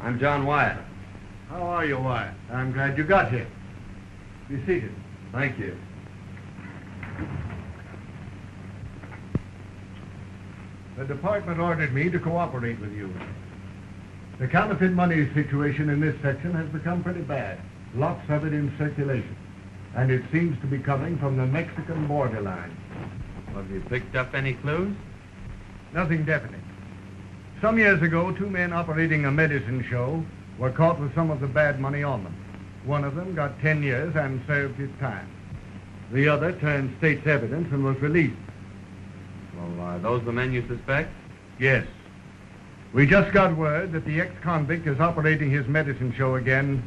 I'm John Wyatt. How are you, Wyatt? I'm glad you got here. Be seated. Thank you. The department ordered me to cooperate with you. The counterfeit money situation in this section has become pretty bad. Lots of it in circulation. And it seems to be coming from the Mexican borderline. Have you picked up any clues? Nothing definite. Some years ago, 2 men operating a medicine show were caught with some of the bad money on them. One of them got 10 years and served his time. The other turned state's evidence and was released. Well, are those the men you suspect? Yes. We just got word that the ex-convict is operating his medicine show again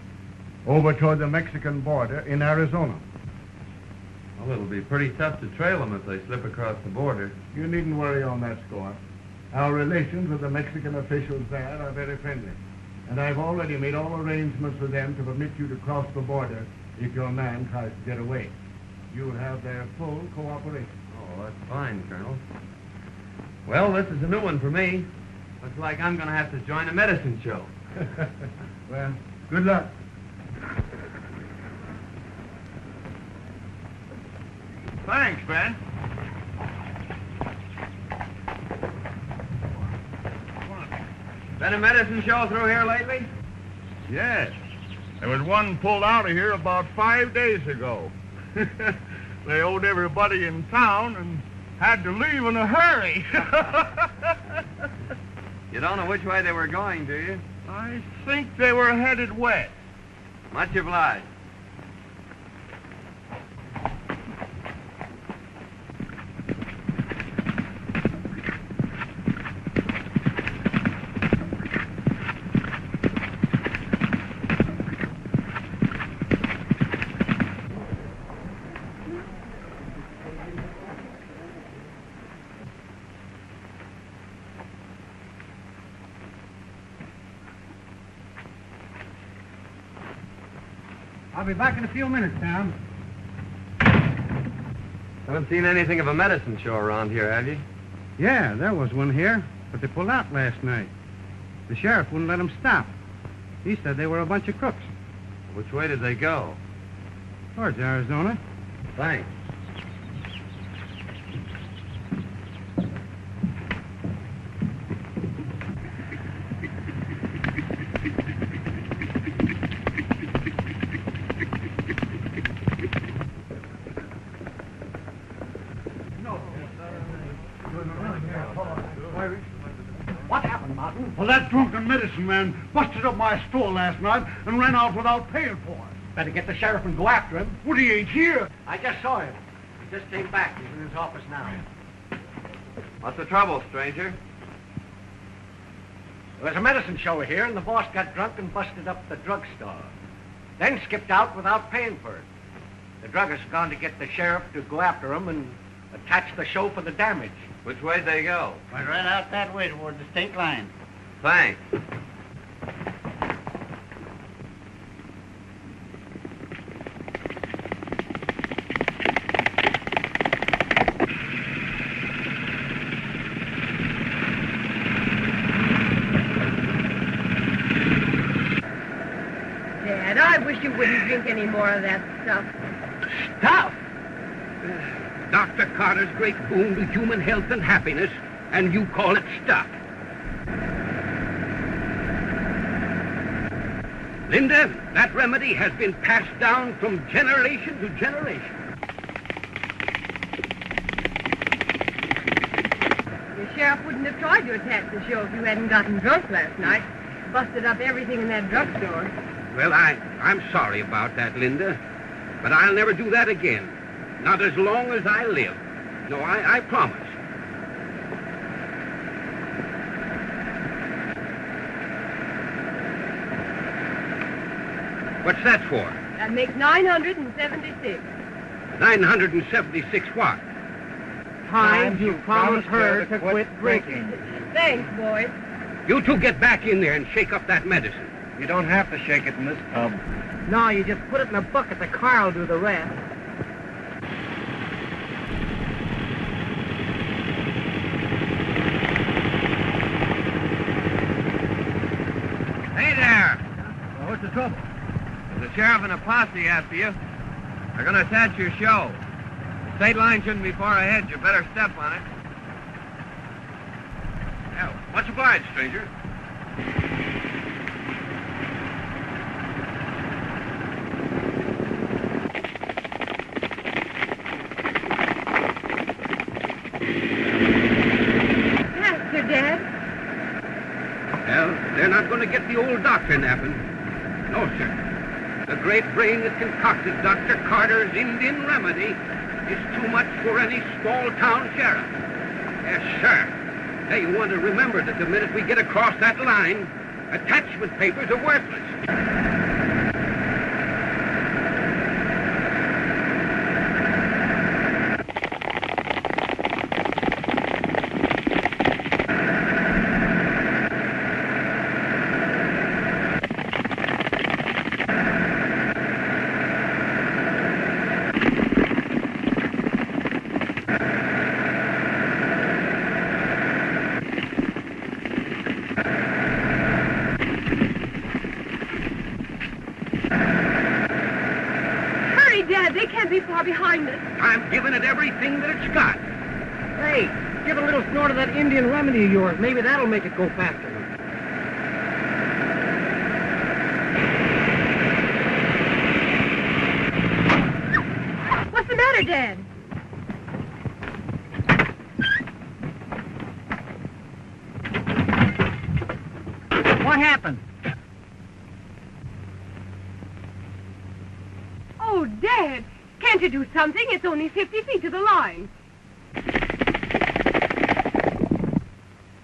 over toward the Mexican border in Arizona. Well, it'll be pretty tough to trail them if they slip across the border. You needn't worry on that score. Our relations with the Mexican officials there are very friendly. And I've already made all arrangements with them to permit you to cross the border if your man tries to get away. You'll have their full cooperation. Oh, that's fine, Colonel. Well, this is a new one for me. Looks like I'm going to have to join a medicine show. Well, good luck. Thanks, Ben. Been a medicine show through here lately? Yes. There was one pulled out of here about 5 days ago. They owed everybody in town and had to leave in a hurry. You don't know which way they were going, do you? I think they were headed west. Much obliged. I'll be back in a few minutes, Tom. Haven't seen anything of a medicine show around here, have you? Yeah, there was one here, but they pulled out last night. The sheriff wouldn't let them stop. He said they were a bunch of crooks. Which way did they go? Towards Arizona. Thanks. What happened, Martin? Well, that drunken medicine man busted up my store last night and ran out without paying for it. Better get the sheriff and go after him. Well, he ain't here. I just saw him. He just came back. He's in his office now. What's the trouble, stranger? There was a medicine show here, and the boss got drunk and busted up the drugstore. Then skipped out without paying for it. The druggist's gone to get the sheriff to go after him and attach the show for the damage. Which way'd they go? Went right out that way toward the state line. Thanks. Dad, I wish you wouldn't drink any more of that stuff. Stuff! Dr. Carter's great boon to human health and happiness, and you call it stuff. Linda, that remedy has been passed down from generation to generation. The sheriff wouldn't have tried to attack the show if you hadn't gotten drunk last night. busted up everything in that drugstore. Well, I'm sorry about that, Linda. But I'll never do that again. Not as long as I live. No, I promise. What's that for? That makes 976. 976 what? Times you promised her to quit drinking. Thanks, boys. You two get back in there and shake up that medicine. You don't have to shake it in this tub. No, you just put it in a bucket. The car will do the rest. Hey there! What's the trouble? There's a sheriff and a posse after you. They're going to attach your show. The state line shouldn't be far ahead. You better step on it. Yeah, much obliged, stranger. Faster, Dad. Well, they're not going to get the old doctor napping. No, sir. The great brain that concocted Dr. Carter's Indian remedy is too much for any small-town sheriff. Yes, sir. Hey, you want to remember that the minute we get across that line, attachment papers are worthless. Dad, they can't be far behind us. I'm giving it everything that it's got. Hey, give a little snort of that Indian remedy of yours. Maybe that'll make it go faster. What's the matter, Dad? What happened? Oh, Dad, can't you do something? It's only 50 feet to the line.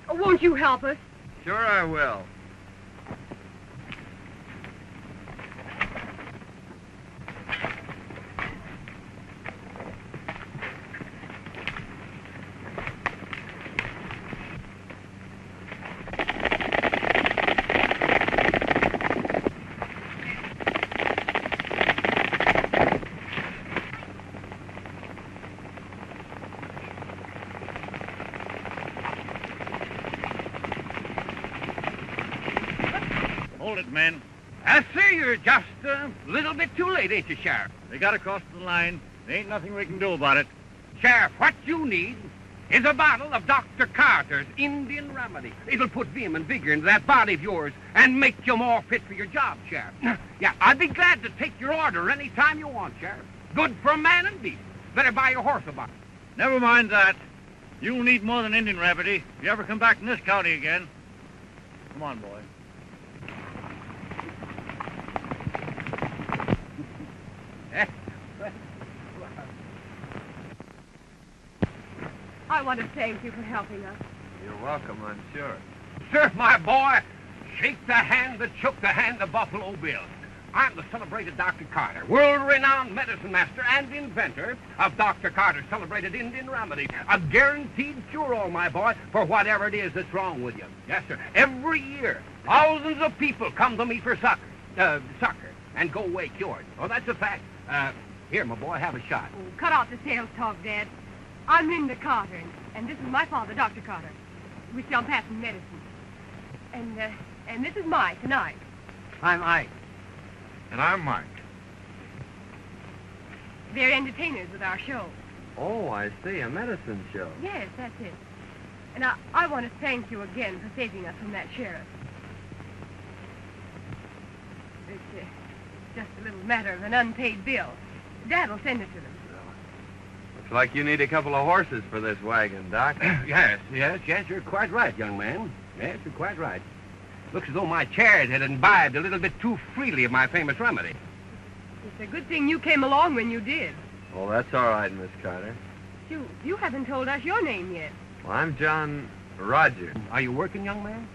Won't you help us? Sure I will. Hold it, men. I see you're just a little bit too late, ain't you, Sheriff? They got across the line. There ain't nothing we can do about it. Sheriff, what you need is a bottle of Dr. Carter's Indian remedy. It'll put vim and vigor into that body of yours and make you more fit for your job, Sheriff. Yeah, I'd be glad to take your order any time you want, Sheriff. Good for a man and beast. Better buy your horse a bottle. Never mind that. You'll need more than Indian remedy if you ever come back in this county again. Come on, boy. I want to thank you for helping us. You're welcome, I'm sure. Sir, my boy, shake the hand that shook the hand of Buffalo Bill. I'm the celebrated Dr. Carter, world-renowned medicine master and inventor of Dr. Carter's celebrated Indian remedy. A guaranteed cure-all, my boy, for whatever it is that's wrong with you. Yes, sir. Every year, thousands of people come to me for succor and go away cured. Oh, that's a fact. Here, my boy, have a shot. Oh, cut off the sales talk, Dad. I'm Linda Carter, and this is my father, Dr. Carter. We sell patent medicine. And this is Mike and Ike. I'm Ike. And I'm Mike. They're entertainers with our show. Oh, I see, a medicine show. Yes, that's it. And I want to thank you again for saving us from that sheriff. It's just a little matter of an unpaid bill. Dad will send it to them. Looks like you need a couple of horses for this wagon, Doc. Yes, you're quite right, young man. Yes, you're quite right. Looks as though my chairs had imbibed a little bit too freely of my famous remedy. It's a good thing you came along when you did. Oh, that's all right, Miss Carter. You haven't told us your name yet. Well, I'm John Roger. Are you working, young man?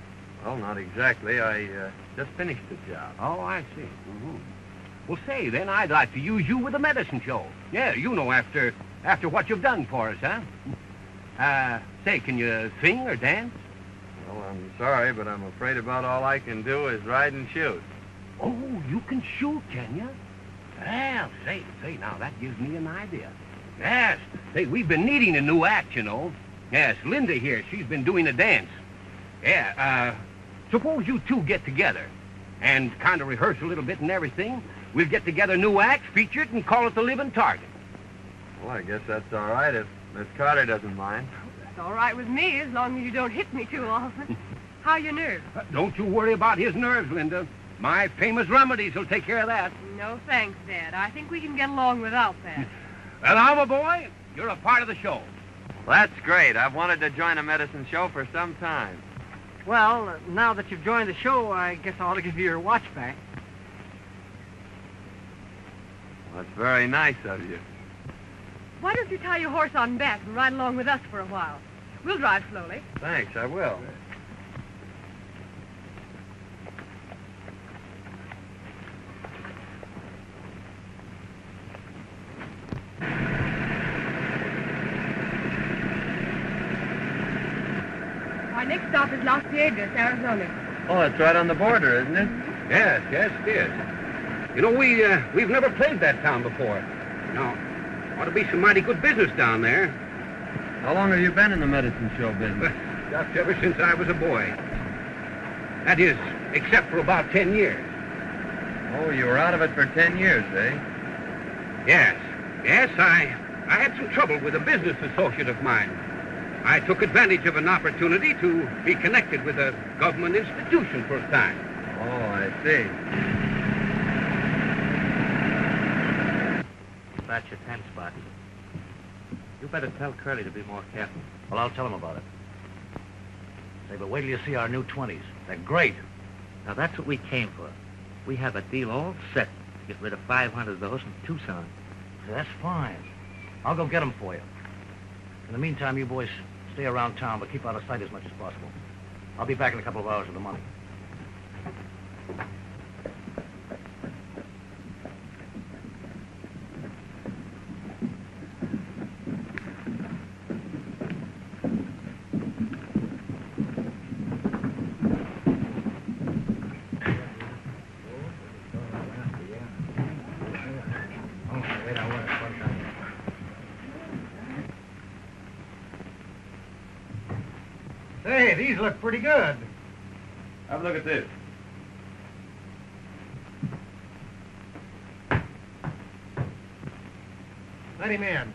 Well, not exactly. I just finished the job. Oh, I see. Mm-hmm. Well, say, then, I'd like to use you with a medicine show. Yeah, you know, after what you've done for us, huh? Say, can you sing or dance? Well, I'm sorry, but I'm afraid about all I can do is ride and shoot. Oh, you can shoot, can you? Well, say, now, that gives me an idea. Yes, say, we've been needing a new act, you know. Yes, Linda here, she's been doing a dance. Yeah, suppose you two get together and kind of rehearse a little bit and everything. We'll get together a new act, feature it, and call it The Living Target. Well, I guess that's all right if Miss Carter doesn't mind. It's all right with me, as long as you don't hit me too often. How are your nerves? Don't you worry about his nerves, Linda. My famous remedies will take care of that. No thanks, Dad. I think we can get along without that. Well, now, my boy, you're a part of the show. Well, that's great. I've wanted to join a medicine show for some time. Well, now that you've joined the show, I guess I ought to give you your watch back. Well, that's very nice of you. Why don't you tie your horse on back and ride along with us for a while? We'll drive slowly. Thanks, I will. Our next stop is Las Vegas, Arizona. Oh, it's right on the border, isn't it? Yes, it is. You know, we've never played that town before. No, ought to be some mighty good business down there. How long have you been in the medicine show business? Just ever since I was a boy. That is, except for about 10 years. Oh, you were out of it for 10 years, eh? Yes, I had some trouble with a business associate of mine. I took advantage of an opportunity to be connected with a government institution for a time. Oh, I see. That's your 10 spot. You better tell Curly to be more careful. Well, I'll tell him about it. Say, but wait till you see our new 20s. They're great. Now, that's what we came for. We have a deal all set to get rid of 500 of those from Tucson. So that's fine. I'll go get them for you. In the meantime, you boys stay around town, but keep out of sight as much as possible. I'll be back in a couple of hours with the money. Hey, these look pretty good. Have a look at this. Let him in.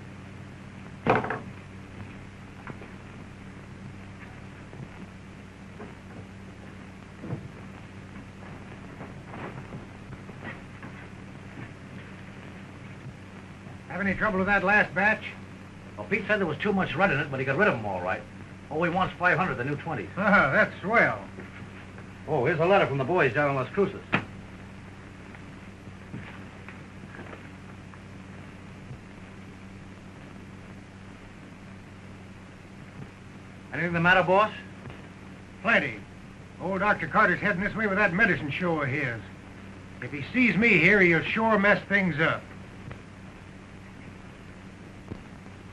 Have any trouble with that last batch? Well, Pete said there was too much red in it, but he got rid of them all right. All he wants 500, the new 20s. Ah, that's swell. Oh, here's a letter from the boys down in Las Cruces. Anything the matter, boss? Plenty. Old Dr. Carter's heading this way with that medicine show of his. If he sees me here, he'll sure mess things up.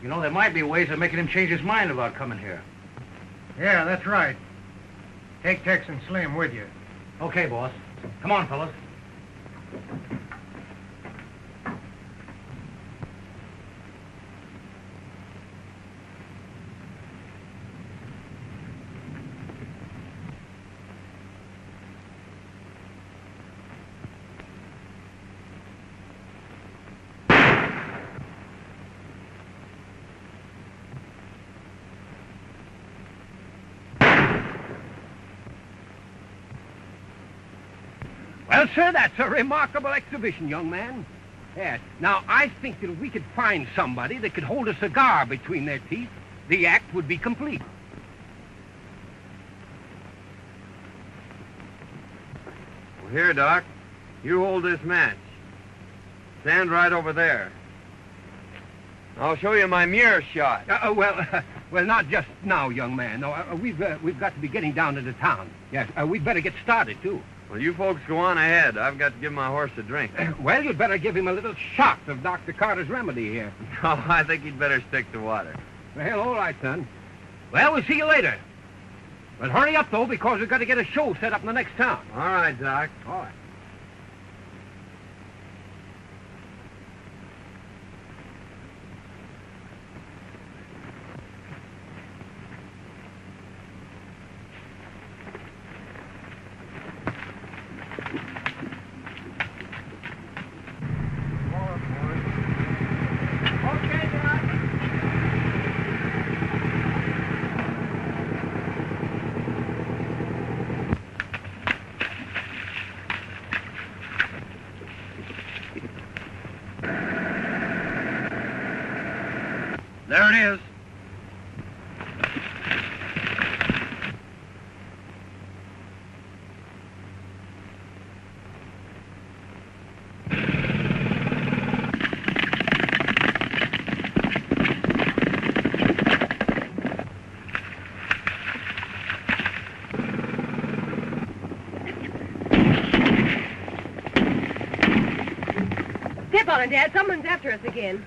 You know, there might be ways of making him change his mind about coming here. Yeah, that's right. Take Tex and Slim with you. Okay, boss. Come on, fellas. Well, sir, that's a remarkable exhibition, young man. Yes. Now, I think that if we could find somebody that could hold a cigar between their teeth, the act would be complete. Here, Doc. You hold this match. Stand right over there. I'll show you my mirror shot. Well, not just now, young man. No, we've got to be getting down into town. Yes, we'd better get started, too. Well, you folks go on ahead. I've got to give my horse a drink. Well, you'd better give him a little shot of Dr. Carter's remedy here. No, I think he'd better stick to water. Well, all right, son. Well, we'll see you later. But hurry up, though, because we've got to get a show set up in the next town. All right, Doc. All right. There it is. Step on it, Dad. Someone's after us again.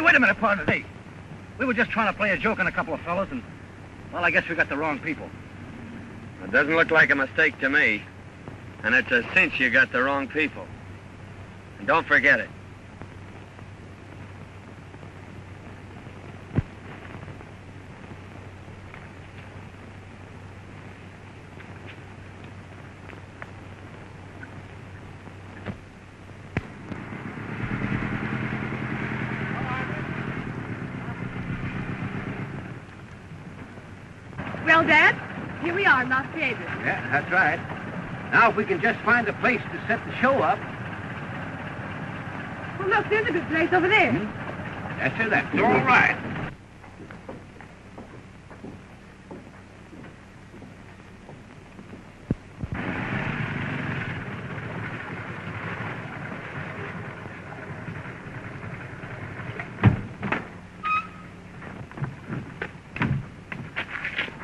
Wait a minute, partner. Hey, we were just trying to play a joke on a couple of fellas, and, well, I guess we got the wrong people. It doesn't look like a mistake to me. And it's a cinch you got the wrong people. And don't forget it. Well, Dad, here we are in Las Vegas. Yeah, that's right. Now, if we can just find a place to set the show up. Well, look, there's a good place over there. That's it, that's all right.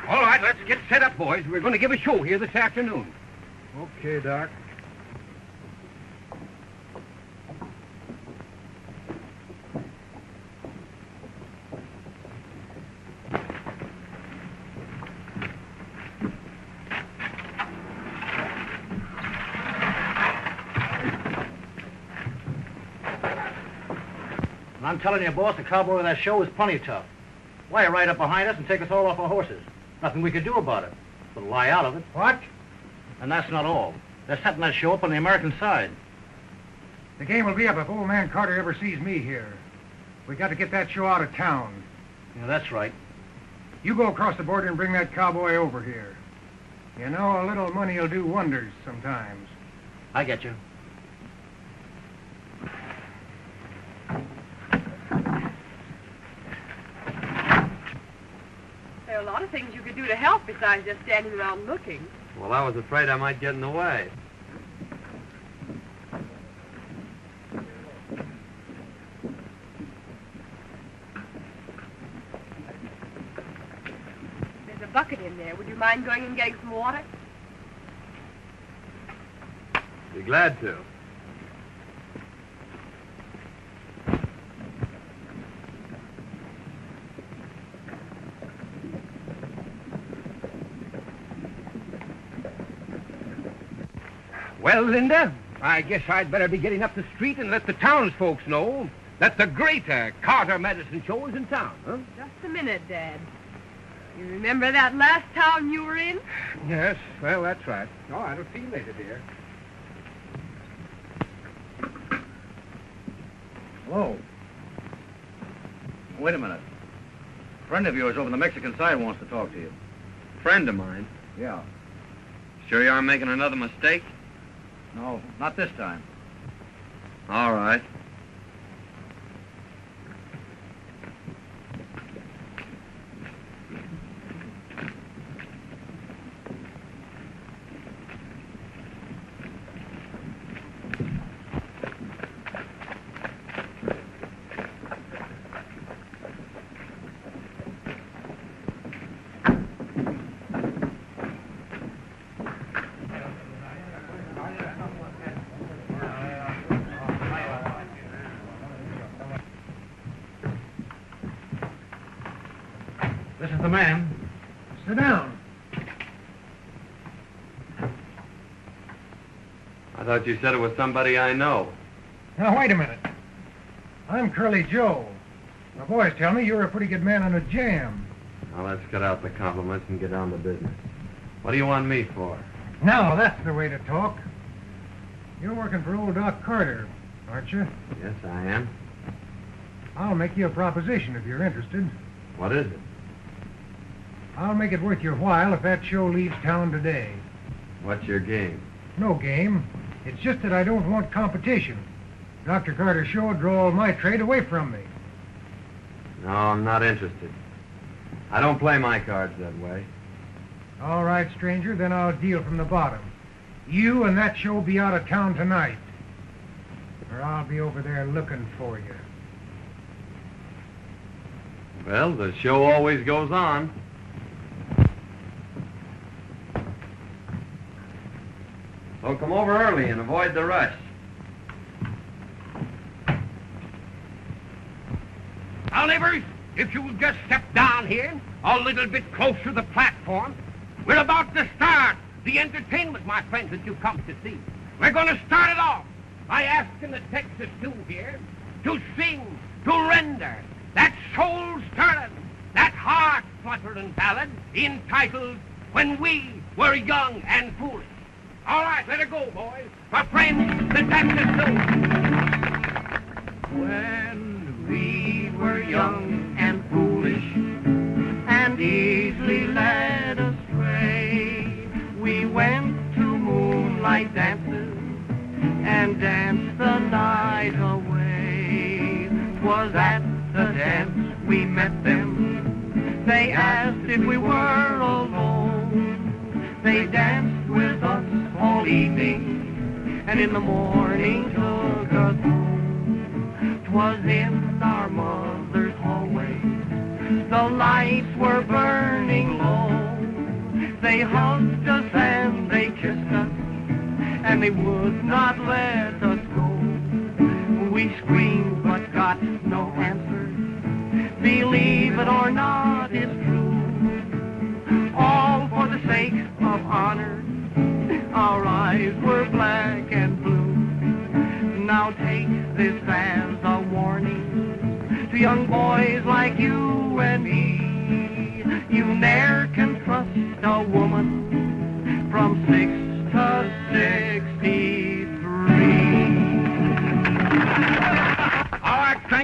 All right, let's get set up, boys. We're going to give a show here this afternoon. Okay, Doc. I'm telling you, boss, the cowboy of that show is plenty tough. Why, ride up behind us and take us all off our horses. Nothing we could do about it. But lie out of it. What? And that's not all. They're setting that show up on the American side. The game will be up if old man Carter ever sees me here. We got to get that show out of town. Yeah, that's right. You go across the border and bring that cowboy over here. You know, a little money will do wonders sometimes. I get you. There are a lot of things you could do to help besides just standing around looking. Well, I was afraid I might get in the way. There's a bucket in there. Would you mind going and getting some water? Be glad to. Well, Linda, I guess I'd better be getting up the street and let the townsfolk know that the greater Carter Medicine Show is in town, huh? Just a minute, Dad. You remember that last town you were in? Yes, well, that's right. Oh, I don't see you later, dear. Hello. Wait a minute. A friend of yours over on the Mexican side wants to talk to you. Friend of mine. Yeah. Sure you aren't making another mistake? No, not this time. All right. This is the man. Sit down. I thought you said it was somebody I know. Now, wait a minute. I'm Curly Joe. My boys tell me you're a pretty good man on a jam. Now, let's cut out the compliments and get down to business. What do you want me for? Now, that's the way to talk. You're working for old Doc Carter, aren't you? Yes, I am. I'll make you a proposition if you're interested. What is it? I'll make it worth your while if that show leaves town today. What's your game? No game. It's just that I don't want competition. Dr. Carter's show would draw all my trade away from me. No, I'm not interested. I don't play my cards that way. All right, stranger, then I'll deal from the bottom. You and that show be out of town tonight, or I'll be over there looking for you. Well, the show always goes on. So come over early and avoid the rush. Now, neighbors, if you'll just step down here a little bit closer to the platform, we're about to start the entertainment, my friends, that you've come to see. We're going to start it off by asking the Texas Stew here to sing, to render that soul-stirring, that heart-fluttering ballad entitled When We Were Young and Foolish. All right, let it go, boys. My friends, the Texas Stew. When we were young and foolish and easily led astray, we went to moonlight dances and danced the night away. 'Twas at the dance we met them. They asked if we were alone. They danced with us all evening and in the morning took us home. 'Twas in our mother's hallway. The lights were burning low. They hugged us and they kissed us, and they would not let us go. We screamed but got no answer. Believe it or not, it's true. All for the sake of honor. Our eyes were black and blue. Now take this as a warning to young boys like you and me. You ne'er can trust a woman from 6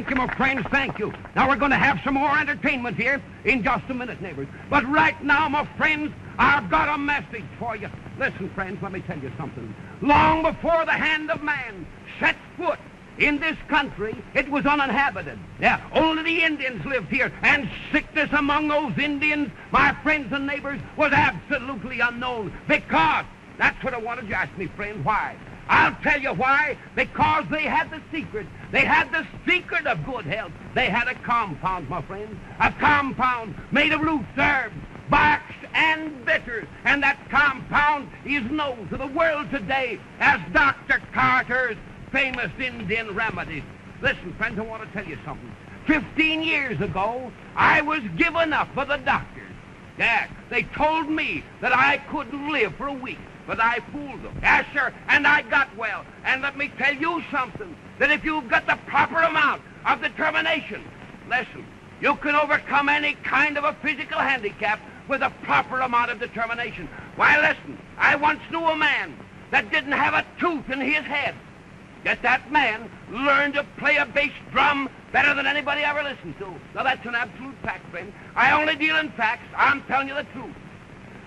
Thank you, my friends, thank you. Now we're going to have some more entertainment here in just a minute, neighbors. But right now, my friends, I've got a message for you. Listen, friends, let me tell you something. Long before the hand of man set foot in this country, it was uninhabited. Yeah, only the Indians lived here, and sickness among those Indians, my friends and neighbors, was absolutely unknown. Because, that's what I wanted you to ask me, friend, why? I'll tell you why. Because they had the secret. They had the secret of good health. They had a compound, my friends. A compound made of roots, herbs, barks, and bitters. And that compound is known to the world today as Dr. Carter's famous Indian remedies. Listen, friends, I want to tell you something. 15 years ago, I was given up for the doctors. Yeah, they told me that I couldn't live for a week. But I fooled them. Yes, sir, and I got well. And let me tell you something, that if you've got the proper amount of determination, listen, you can overcome any kind of a physical handicap with a proper amount of determination. Why, listen, I once knew a man that didn't have a tooth in his head. Yet that man learned to play a bass drum better than anybody ever listened to. Now, that's an absolute fact, friend. I only deal in facts. I'm telling you the truth.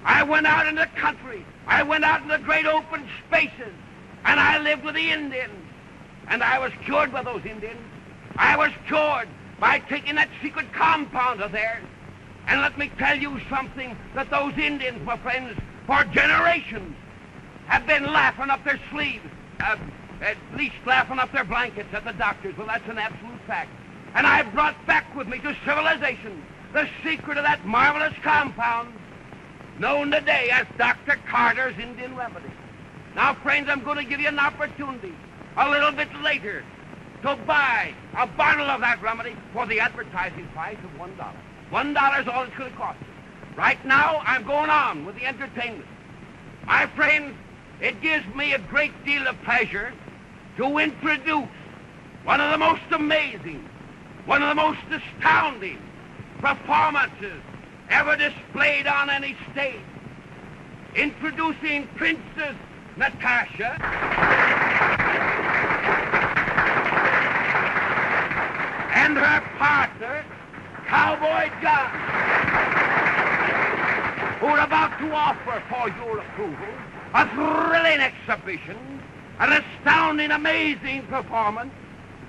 I went out in the country. I went out in the great open spaces, and I lived with the Indians. And I was cured by those Indians. I was cured by taking that secret compound of theirs. And let me tell you something, that those Indians, my friends, for generations, have been laughing up their sleeves, at least laughing up their blankets at the doctors. Well, that's an absolute fact. And I brought back with me to civilization the secret of that marvelous compound, known today as Dr. Carter's Indian remedy. Now, friends, I'm going to give you an opportunity a little bit later to buy a bottle of that remedy for the advertising price of $1. $1 is all it's going to cost you. Right now, I'm going on with the entertainment. My friends, it gives me a great deal of pleasure to introduce one of the most amazing, one of the most astounding performances ever displayed on any stage. Introducing Princess Natasha and her partner, Cowboy John, who are about to offer for your approval a thrilling exhibition, an astounding, amazing performance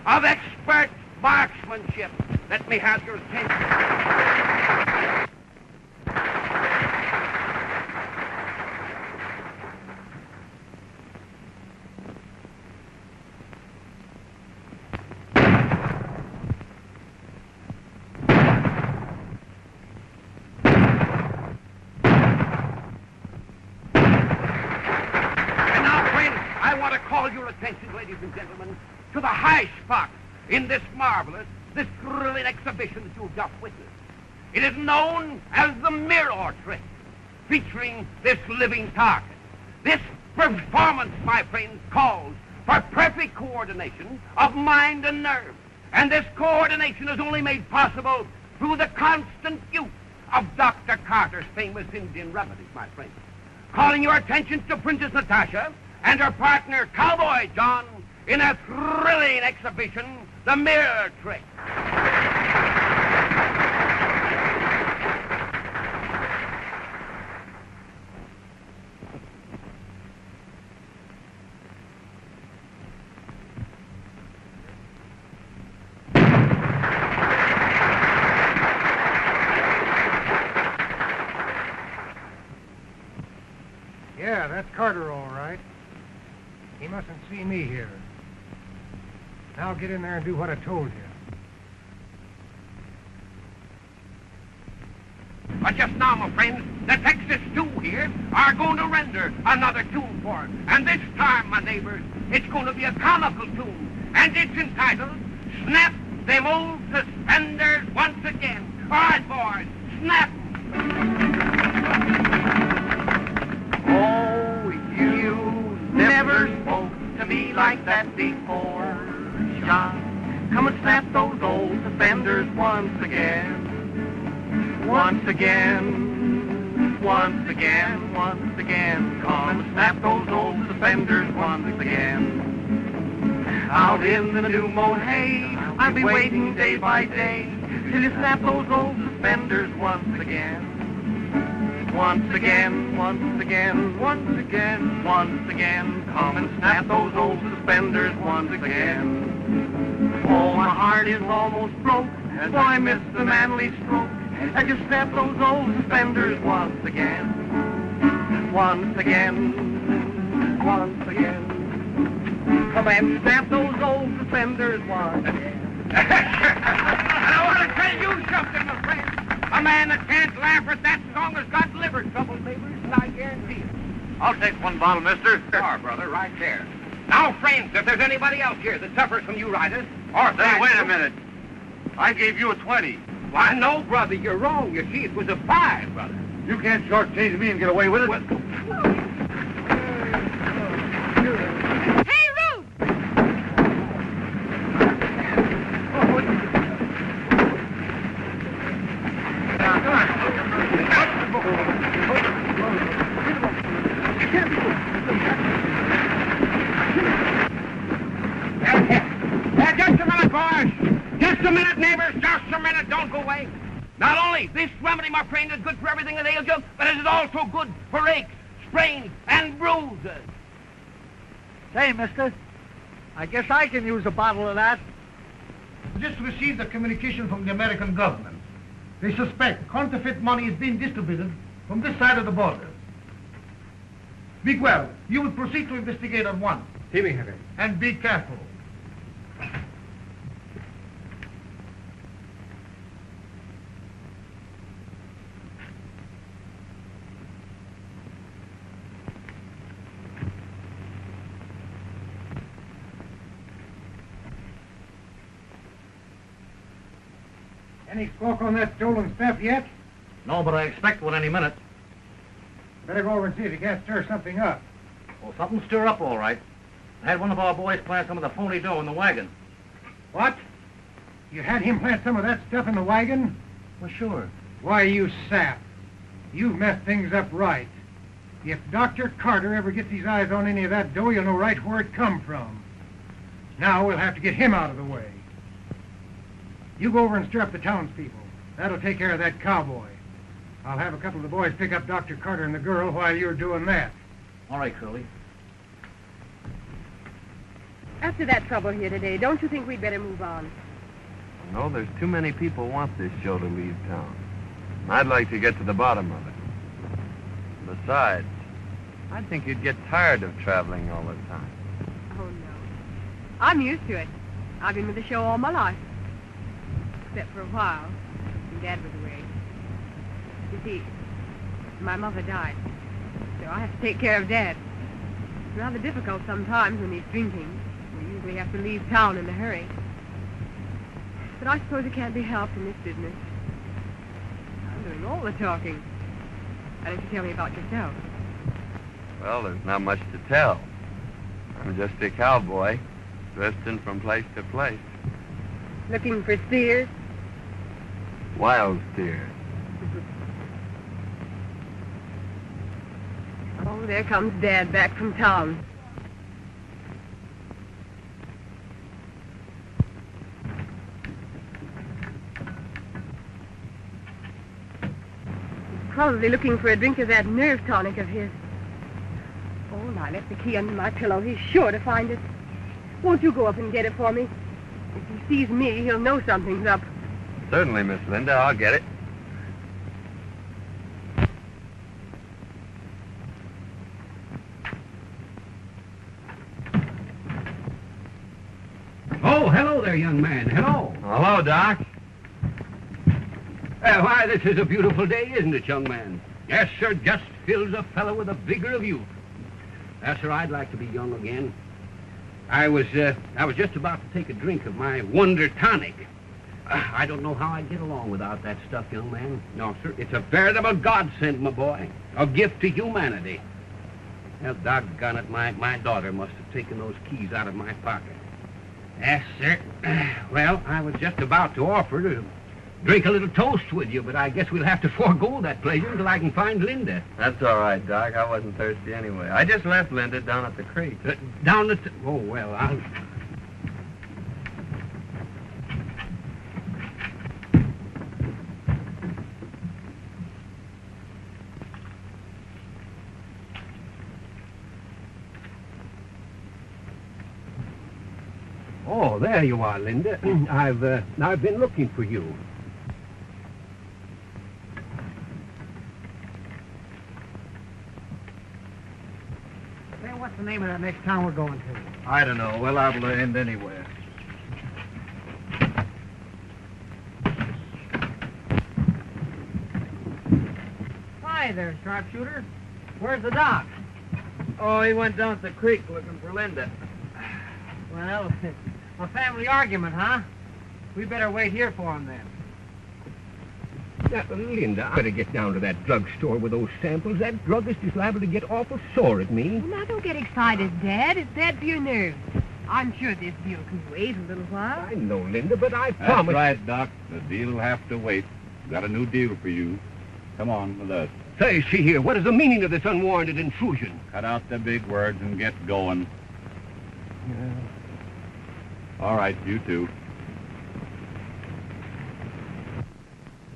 of expert marksmanship. Let me have your attention. Attention, ladies and gentlemen, to the high spot in this marvelous, this thrilling exhibition that you've just witnessed. It is known as the mirror trick, featuring this living target. This performance, my friends, calls for perfect coordination of mind and nerve. And this coordination is only made possible through the constant use of Dr. Carter's famous Indian remedies, my friends. Calling your attention to Princess Natasha and her partner, Cowboy John, in a thrilling exhibition, the mirror trick. Yeah, that's Carter, all right. He mustn't see me here. Now get in there and do what I told you. But just now, my friends, the Texas two here are going to render another tune for it. And this time, my neighbors, it's going to be a comical tune. And it's entitled, Snap Them Old Suspenders Once Again. All right, boys, snap 'em. Oh, you never spoke to me like that before, John. Come and snap those old suspenders once again. Once again, once again, Come and snap those old suspenders once again. Out in the new mown hay, I'll be waiting day by day till you snap those old suspenders once again. Once again, once again, once again, once again. Come and snap those old suspenders once again. Oh, my heart is almost broke, as I miss the manly stroke, as you snap those old suspenders once again. Once again, once again. Come and snap those old suspenders once again. And I want to tell you something, my friend. A man that can't laugh at that song has got liver trouble, neighbors, and I guarantee it. I'll take one bottle, mister. Sure, brother, right there. Now, friends, if there's anybody else here that suffers from uritis, or... Say, wait a minute. I gave you a 20. Why, no, brother, you're wrong. You see, it was a 5, brother. You can't shortchange me and get away with it. Hey, Ruth! Just a minute, boys. Just a minute, neighbors. Just a minute. Don't go away. Not only this remedy, my friend, is good for everything that ails you, but it is also good for aches, sprains, and bruises. Say, mister, I guess I can use a bottle of that. Just received a communication from the American government. They suspect counterfeit money is being distributed from this side of the border. Speak well. You will proceed to investigate at once. See me, Henry. And be careful. Any squawk on that stolen stuff yet? No, but I expect one any minute. Better go over and see if you can't stir something up. Well, something stir up all right. I had one of our boys plant some of the phony dough in the wagon. What? You had him plant some of that stuff in the wagon? Well, sure. Why, you sap. You've messed things up right. If Dr. Carter ever gets his eyes on any of that dough, you'll know right where it come from. Now we'll have to get him out of the way. You go over and stir up the townspeople. That'll take care of that cowboy. I'll have a couple of the boys pick up Dr. Carter and the girl while you're doing that. All right, Curly. After that trouble here today, don't you think we'd better move on? No, there's too many people want this show to leave town. I'd like to get to the bottom of it. Besides, I think you'd get tired of traveling all the time. Oh, no. I'm used to it. I've been with the show all my life. Except for a while, when Dad was away. You see, my mother died, so I have to take care of Dad. It's rather difficult sometimes when he's drinking. We usually have to leave town in a hurry. But I suppose it can't be helped in this business. I'm doing all the talking. Why don't you tell me about yourself? Well, there's not much to tell. I'm just a cowboy, drifting from place to place. Looking for steers? Wild steers. Oh, there comes Dad back from town. He's probably looking for a drink of that nerve tonic of his. Oh, I left the key under my pillow. He's sure to find it. Won't you go up and get it for me? If he sees me, he'll know something's up. Certainly, Miss Linda. I'll get it. Oh, hello there, young man. Hello. Hello, Doc. Why, this is a beautiful day, isn't it, young man? Yes, sir, just fills a fellow with the vigor of youth. Yes, sir, I'd like to be young again. I was just about to take a drink of my Wonder Tonic. I don't know how I'd get along without that stuff, young man. No, sir, it's a veritable godsend, my boy. A gift to humanity. Well, doggone it, my daughter must have taken those keys out of my pocket. Yes, sir. Well, I was just about to offer to drink a little toast with you, but I guess we'll have to forego that pleasure until I can find Linda. That's all right, Doc. I wasn't thirsty anyway. I just left Linda down at the creek. Down at the... Oh, well, I'll... Oh, there you are, Linda. I've been looking for you. Say, what's the name of that next town we're going to? I don't know. We're liable to end anywhere. Hi there, sharpshooter. Where's the doc? Oh, he went down the creek looking for Linda. Well, a family argument, huh? We better wait here for him then. Linda, I better get down to that drugstore with those samples. That druggist is liable to get awful sore at me. Now, don't get excited, Dad. It's bad for your nerves. I'm sure this deal can wait a little while. I know, Linda, but I That's promised... right, Doc. The deal will have to wait. Got a new deal for you. Come on with us. Say, see here, what is the meaning of this unwarranted intrusion? Cut out the big words and get going. All right, you two.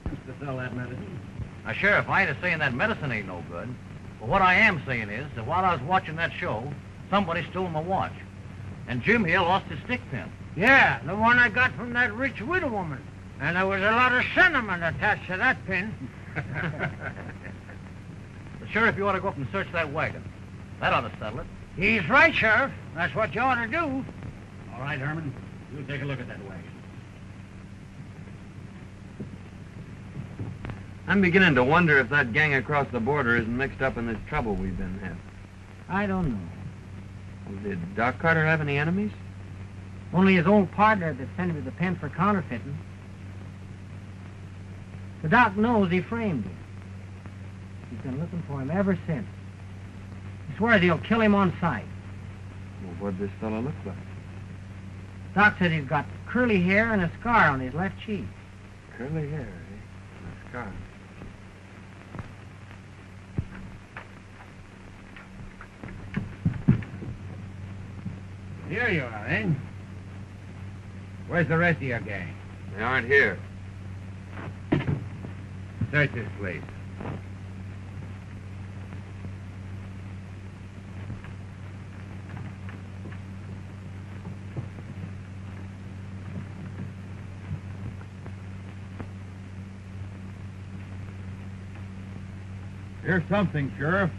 To sell that medicine? Now, Sheriff, I ain't saying that medicine ain't no good. But what I am saying is that while I was watching that show, somebody stole my watch. And Jim here lost his stick pin. Yeah, the one I got from that rich widow woman. And there was a lot of sentiment attached to that pin. The Sheriff, you ought to go up and search that wagon. That ought to settle it. He's right, Sheriff. That's what you ought to do. All right, Herman. You take a look at that wagon. I'm beginning to wonder if that gang across the border isn't mixed up in this trouble we've been having. I don't know. Well, did Doc Carter have any enemies? Only his old partner that sent him to the pen for counterfeiting. The doc knows he framed him. He's been looking for him ever since. He swears he'll kill him on sight. Well, what'd this fellow look like? Doc said he's got curly hair and a scar on his left cheek. Curly hair, eh? And a scar. Here you are, eh? Where's the rest of your gang? They aren't here. Search this place. Here's something, Sheriff.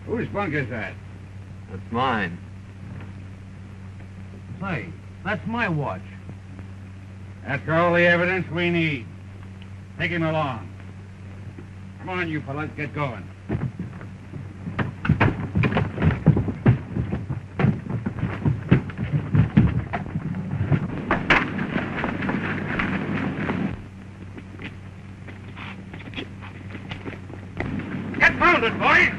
Whose bunk is that? That's mine. Say, that's my watch. That's all the evidence we need. Take him along. Come on, you fellas, get going. Get mounted, boys!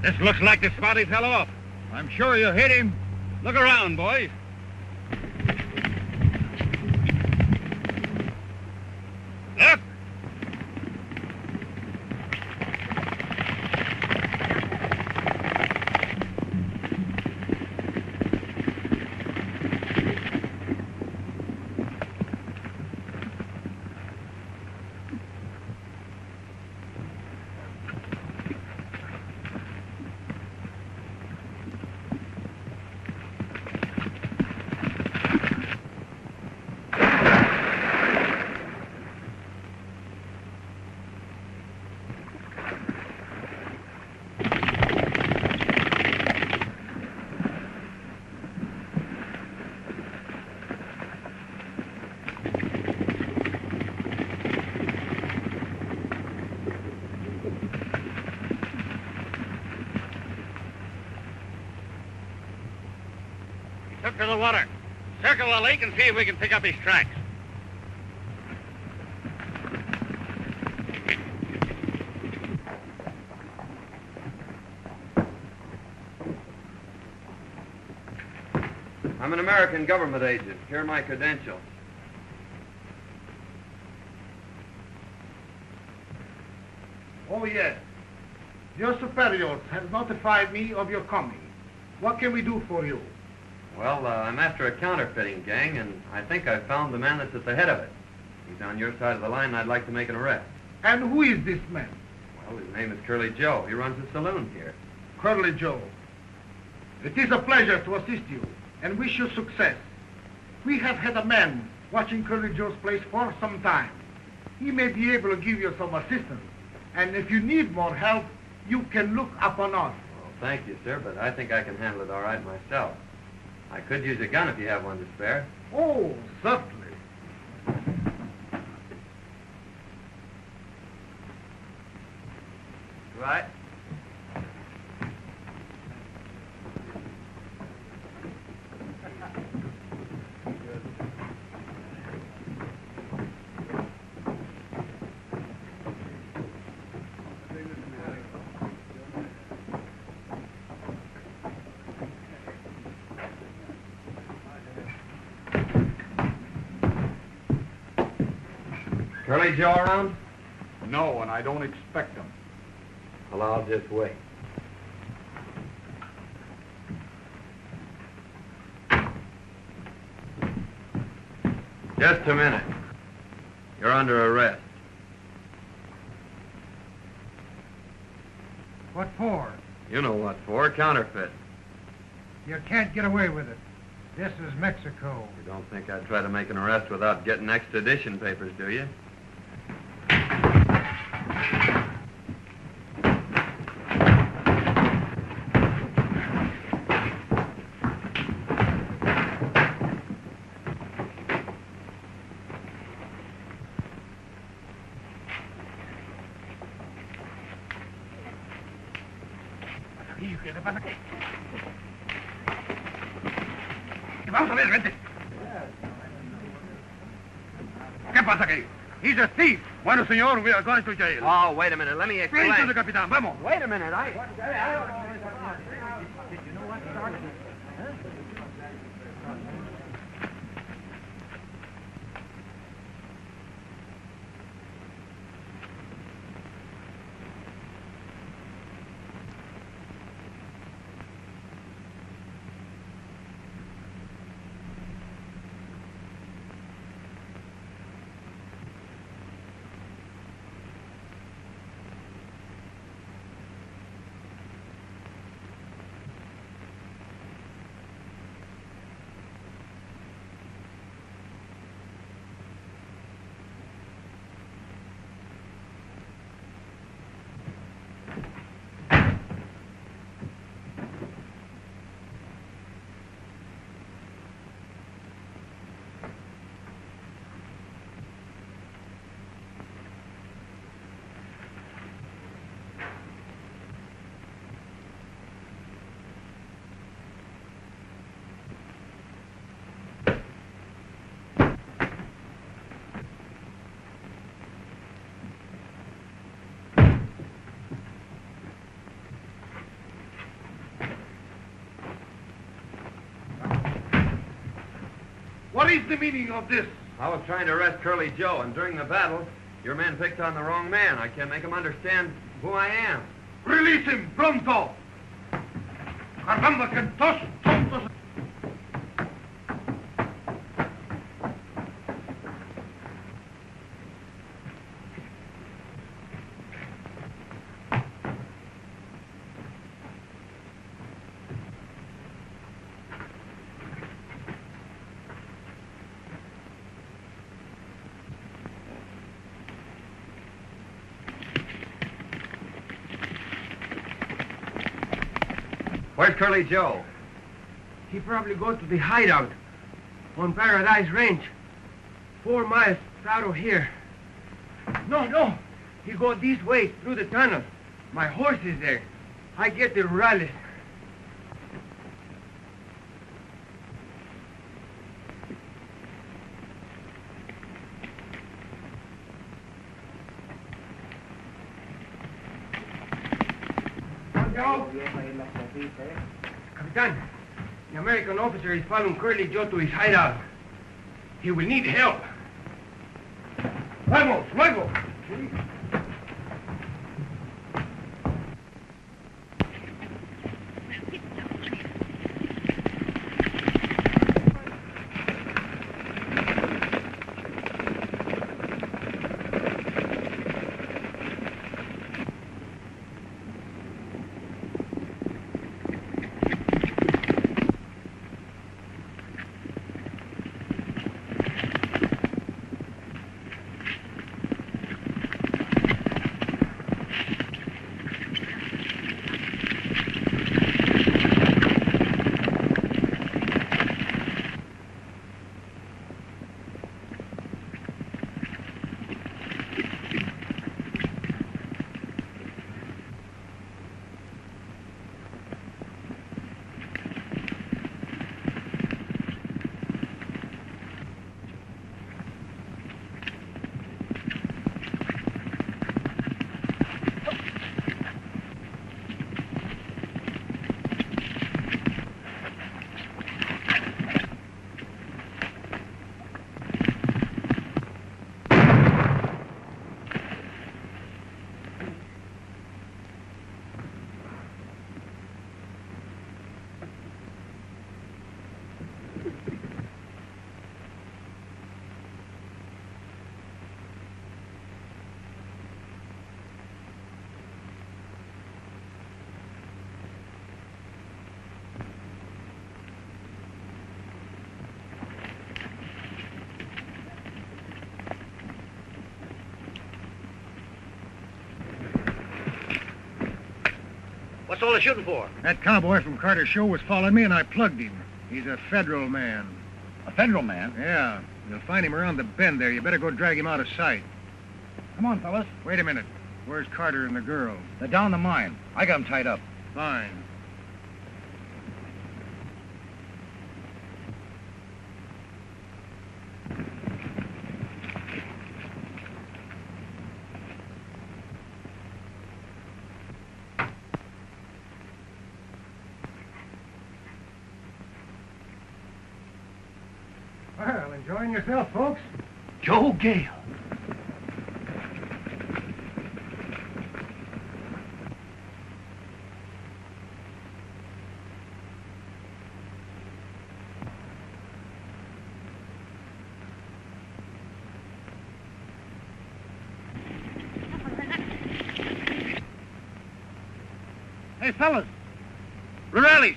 This looks like the spot he fell off. I'm sure you hit him. Look around, boys. Look! to the water. Circle the lake and see if we can pick up his tracks. I'm an American government agent. Here are my credentials. Oh, yes. Your superiors have notified me of your coming. What can we do for you? Well, I'm after a counterfeiting gang, and I think I've found the man that's at the head of it. He's on your side of the line, and I'd like to make an arrest. And who is this man? Well, his name is Curly Joe. He runs a saloon here. Curly Joe. It is a pleasure to assist you and wish you success. We have had a man watching Curly Joe's place for some time. He may be able to give you some assistance. And if you need more help, you can look upon us. Well, thank you, sir, but I think I can handle it all right myself. I could use a gun if you have one to spare. Oh, certainly. Right. Curly Joe around? No, and I don't expect them. Well, I'll just wait. Just a minute. You're under arrest. What for? You know what for. Counterfeit. You can't get away with it. This is Mexico. You don't think I'd try to make an arrest without getting extradition papers, do you? Vamos a ver, vente. ¿Qué pasa aquí? He's a thief. Bueno, señor, we are going to jail. Oh, wait a minute. Let me explain. Straight to the capitán. Vamos. Wait a minute. What is the meaning of this? I was trying to arrest Curly Joe, and during the battle, your men picked on the wrong man. I can't make him understand who I am. Release him, pronto! Caramba, que dos tontos! Where's Curly Joe? He probably go to the hideout on Paradise Range, 4 miles out of here. No, he go this way through the tunnel. My horse is there. I get the rally. Joe? Capitan, the American officer is following Curly Joe to his hideout. He will need help. Vamos, luego! What's all the shooting for? That cowboy from Carter's show was following me, and I plugged him. He's a federal man. A federal man? Yeah. You'll find him around the bend there. You better go drag him out of sight. Come on, fellas. Wait a minute. Where's Carter and the girl? They're down the mine. I got them tied up. Fine. Well, enjoying yourself, folks? Joe Gale. Hey, fellas. Rurales.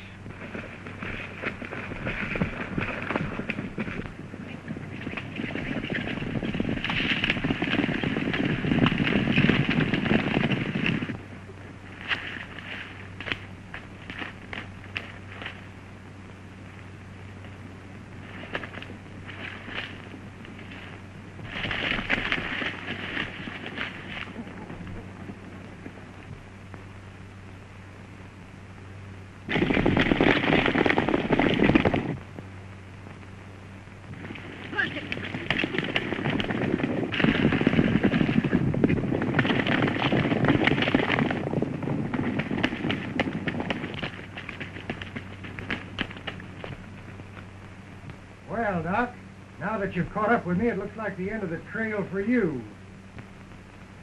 Well, Doc, now that you've caught up with me, it looks like the end of the trail for you.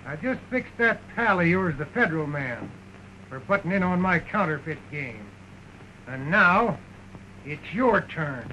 I just fixed that pal of yours, the federal man, for butting in on my counterfeit game. And now, it's your turn.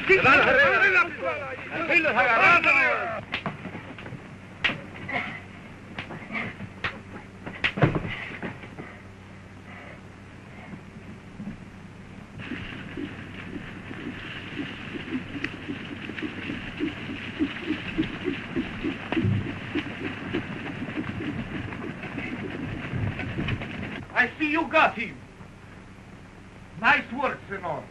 I see you got him. Nice work, senor.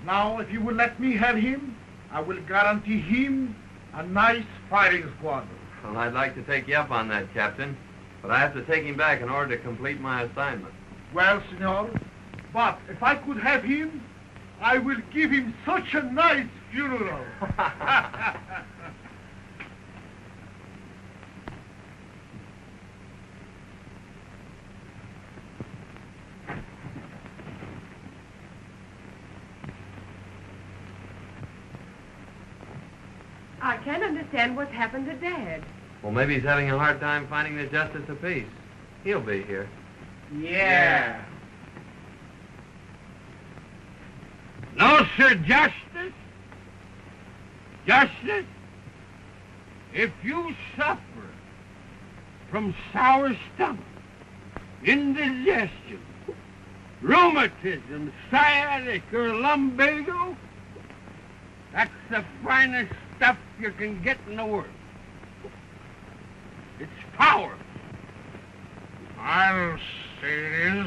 Now, if you will let me have him, I will guarantee him a nice firing squad. Well, I'd like to take you up on that, Captain, but I have to take him back in order to complete my assignment. Well, senor, but if I could have him, I will give him such a nice funeral. I can't understand what's happened to Dad. Well, maybe he's having a hard time finding the justice of peace. He'll be here. Yeah. No, sir, Justice. Justice, if you suffer from sour stomach, indigestion, rheumatism, sciatica, or lumbago, that's the finest stuff you can get in the world. It's powerful. I'll say it is.